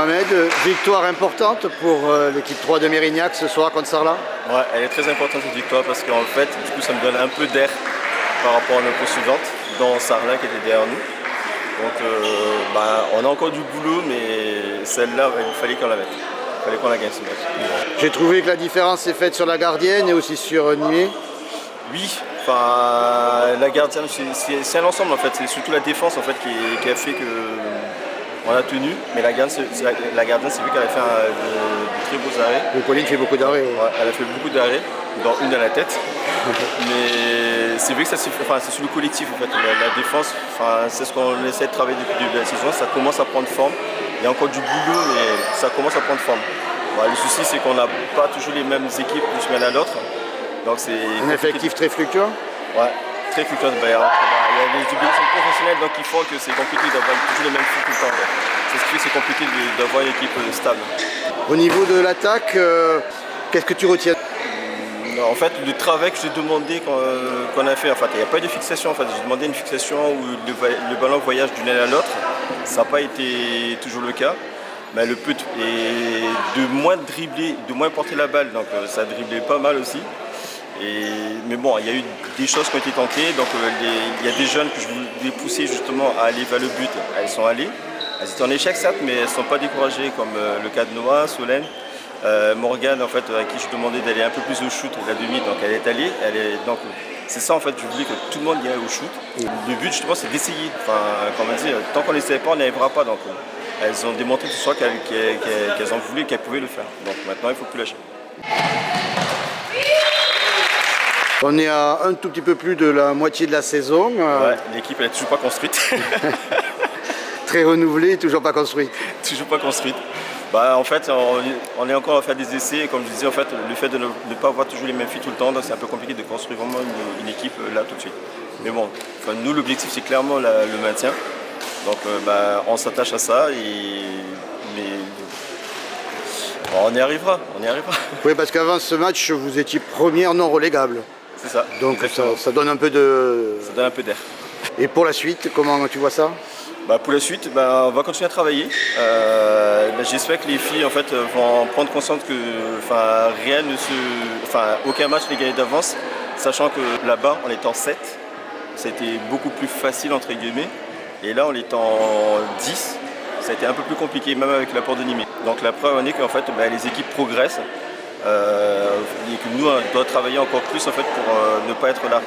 Mohamed, victoire importante pour l'équipe 3 de Mérignac ce soir contre Sarlat. Ouais, elle est très importante cette victoire parce qu'en fait, du coup, ça me donne un peu d'air par rapport à nos poursuivantes, dont Sarlat qui était derrière nous. Donc, on a encore du boulot, mais celle-là, il fallait qu'on la mette. Il fallait qu'on la gagne ce match. J'ai trouvé que la différence est faite sur la gardienne et aussi sur Nimé. Oui, la gardienne, c'est un ensemble en fait. C'est surtout la défense en fait qui a fait que on a tenu. Mais la gardienne, c'est vu qu'elle a fait de très beaux arrêts. Pauline fait beaucoup d'arrêts. Ouais, elle a fait beaucoup d'arrêts, dont une à la tête. Mais c'est vrai que c'est sur le collectif en fait. La défense, c'est ce qu'on essaie de travailler depuis le début de la saison. Ça commence à prendre forme. Il y a encore du boulot, mais ça commence à prendre forme. Le souci, c'est qu'on n'a pas toujours les mêmes équipes d'une semaine à l'autre. Donc c'est un effectif très fluctuant. Ouais, très fluctuant. Il y a les obligations professionnelles, donc il faut que c'est compliqué d'avoir toujours les mêmes flux tout le temps. C'est ce qui fait que c'est compliqué d'avoir une équipe stable. Au niveau de l'attaque, qu'est-ce que tu retiens? En fait, le travail que j'ai demandé qu'on a fait, en fait, il n'y a pas de fixation. En fait, j'ai demandé une fixation où le ballon voyage d'une aile à l'autre. Ça n'a pas été toujours le cas. Mais le but est de moins dribbler, de moins porter la balle. Donc ça a dribblé pas mal aussi. Mais bon, il y a eu des choses qui ont été tentées. Donc il y a des jeunes que je voulais pousser justement à aller vers le but. Elles sont allées. Elles étaient en échec certes, mais elles ne sont pas découragées, comme le cas de Noah, Solène. Morgane, en fait, à qui je demandais d'aller un peu plus au shoot, la demi, donc elle est allée. Donc c'est ça en fait, je voulais que tout le monde y aille au shoot. Le but justement c'est d'essayer. Comme on dit, tant qu'on n'essaie pas, on n'y arrivera pas. Donc elles ont démontré ce soir qu'elles en voulaient, qu'elles pouvaient le faire. Donc maintenant il ne faut plus lâcher. On est à un tout petit peu plus de la moitié de la saison. Ouais, l'équipe elle n'est toujours pas construite. Très renouvelée, toujours pas construite. Toujours pas construite. En fait, on est encore à faire des essais. Comme je disais, en fait, le fait de ne pas avoir toujours les mêmes filles tout le temps, c'est un peu compliqué de construire vraiment une équipe là tout de suite. Mais bon, nous, l'objectif, c'est clairement le maintien. Donc, on s'attache à ça. On y arrivera. Oui, parce qu'avant ce match, vous étiez première non relégable. C'est ça. Donc, ça donne un peu de... Ça donne un peu d'air. Et pour la suite, comment tu vois ça? Pour la suite, on va continuer à travailler. J'espère que les filles en fait, vont prendre conscience que aucun match n'est gagné d'avance, sachant que là-bas, en étant 7, c'était beaucoup plus facile entre guillemets. Et là, en étant 10, ça a été un peu plus compliqué, même avec l'apport de Nimé. Donc la preuve en est qu'en fait, les équipes progressent et que nous, on doit travailler encore plus en fait, pour ne pas être largués.